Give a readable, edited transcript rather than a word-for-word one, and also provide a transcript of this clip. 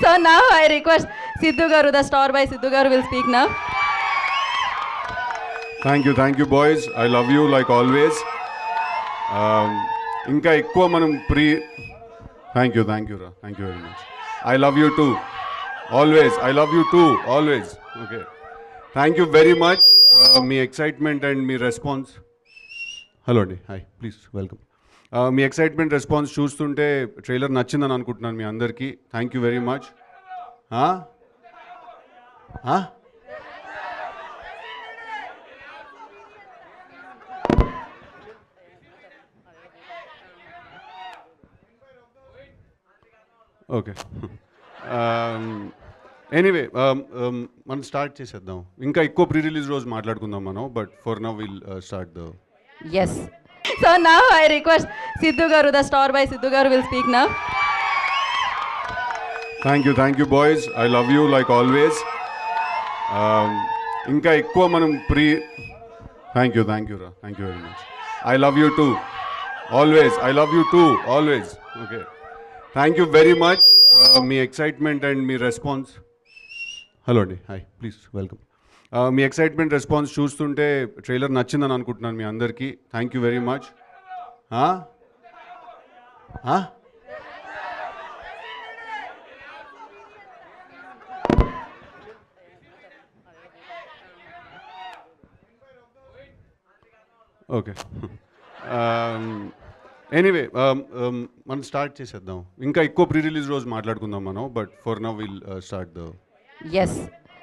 So now I request Sidhu Garu, the star by Sidhu Garu will speak now. Thank you boys. I love you like always. ఇంకా ఎక్కువ మనం thank you రా. Thank you very much. I love you too always. I love you too always. Okay, thank you very much. మీ excitement and మీ response. Hello అండి, hi, please welcome. మీ excitement response చూస్తుంటే trailer నచ్చిందని అనుకుంటున్నాను మీ అందరికీ. Thank you very much. Okay, anyway మనం స్టార్ట్ చేసేద్దాం. ఇంకా ఎక్కువ ప్రీ రిలీజ్ రోజు మాట్లాడుకుందాం మనం, but for now will start the. Yes. So now I request Sidhu Garu, the star by Sidhu Garu will speak now. Thank you boys. I love you like always. ఇంకా ఎక్కువ మనం thank you రా. Thank you very much. I love you too always. I love you too always. Okay, thank you very much. మీ excitement and మీ response. Hello అండి, hi, please welcome. మీ excitement response చూస్తుంటే trailer నచ్చిందని అనుకుంటున్నాను మీ అందరికీ. Thank you very much. Okay, anyway మనం స్టార్ట్ చేసేద్దాం. ఇంకా ఎక్కువ ప్రీ రిలీజ్ రోజు మాట్లాడుకుందాం మనం, but for now will start the. Yes.